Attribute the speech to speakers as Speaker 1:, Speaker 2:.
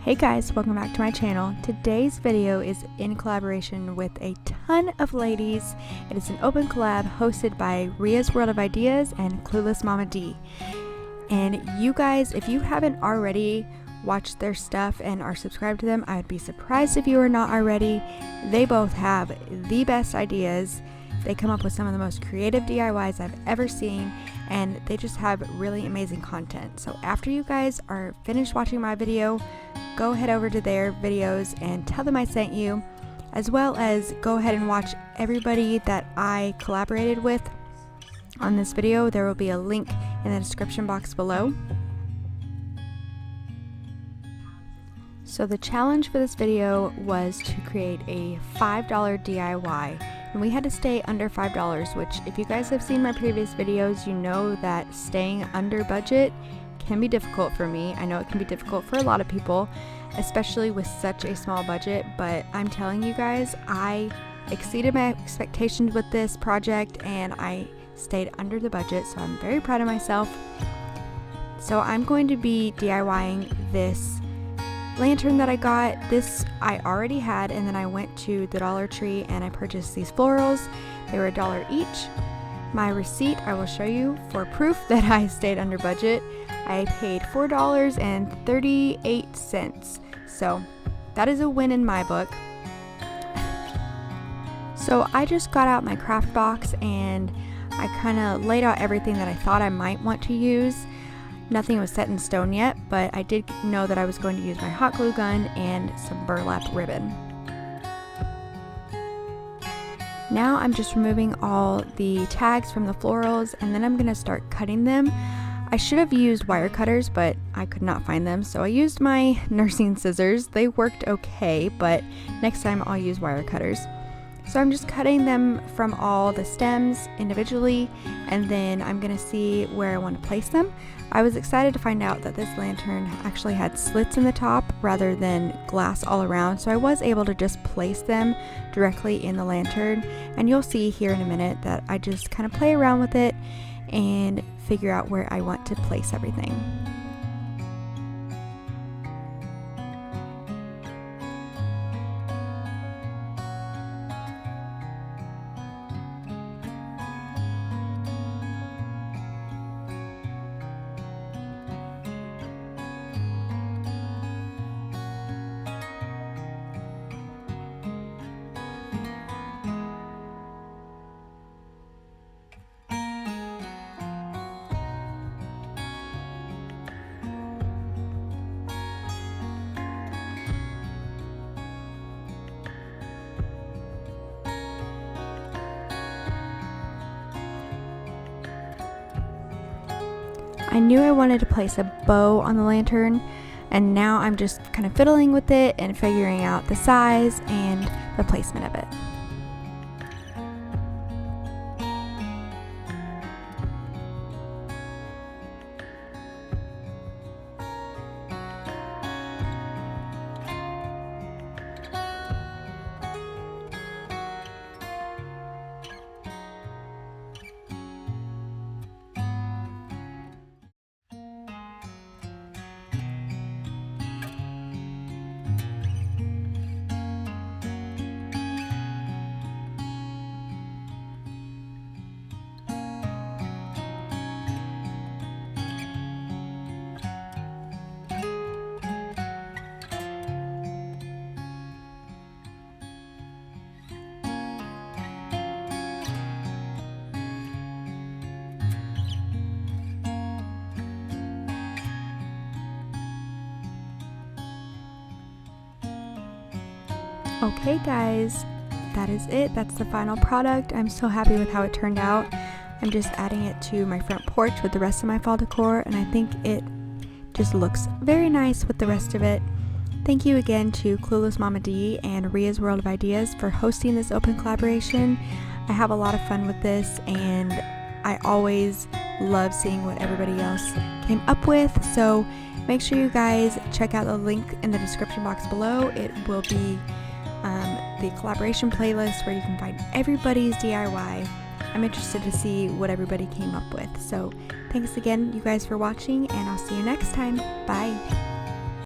Speaker 1: Hey guys, welcome back to my channel. Today's video is in collaboration with a ton of ladies. It is an open collab hosted by Ria's World of Ideas and Clueless Mama D. And you guys, if you haven't already watched their stuff and are subscribed to them, I would be surprised if you are not already. They both have the best ideas. They come up with some of the most creative DIYs I've ever seen, and they just have really amazing content. So after you guys are finished watching my video, go head over to their videos and tell them I sent you, as well as go ahead and watch everybody that I collaborated with on this video. There will be a link in the description box below. So the challenge for this video was to create a $5 DIY, and we had to stay under $5, which if you guys have seen my previous videos, you know that staying under budget can be difficult for me. I know it can be difficult for a lot of people, especially with such a small budget, but I'm telling you guys, I exceeded my expectations with this project and I stayed under the budget, so I'm very proud of myself. So I'm going to be DIYing this lantern that I got. This I already had, and then I went to the Dollar Tree and I purchased these florals. They were $1 each. My receipt I will show you for proof that I stayed under budget. I paid $4.38, so that is a win in my book. So I just got out my craft box and I kind of laid out everything that I thought I might want to use. Nothing was set in stone yet, but I did know that I was going to use my hot glue gun and some burlap ribbon. Now I'm just removing all the tags from the florals, and then I'm going to start cutting them. I should have used wire cutters, but I could not find them, so I used my nursing scissors. They worked okay, but next time I'll use wire cutters. So I'm just cutting them from all the stems individually, and then I'm going to see where I want to place them. I was excited to find out that this lantern actually had slits in the top rather than glass all around, so I was able to just place them directly in the lantern, and you'll see here in a minute that I just kind of play around with it and figure out where I want to place everything. I knew I wanted to place a bow on the lantern, and now I'm just kind of fiddling with it and figuring out the size and the placement of it. Okay guys, that is it. That's the final product. I'm so happy with how it turned out. I'm just adding it to my front porch with the rest of my fall decor, and I think it just looks very nice with the rest of it. Thank you again to Clueless Mama D and Ria's World of Ideas for hosting this open collaboration. I have a lot of fun with this, and I always love seeing what everybody else came up with. So make sure you guys check out the link in the description box below. It will be the collaboration playlist where you can find everybody's DIY. I'm interested to see what everybody came up with. So thanks again, you guys, for watching, and I'll see you next time. Bye.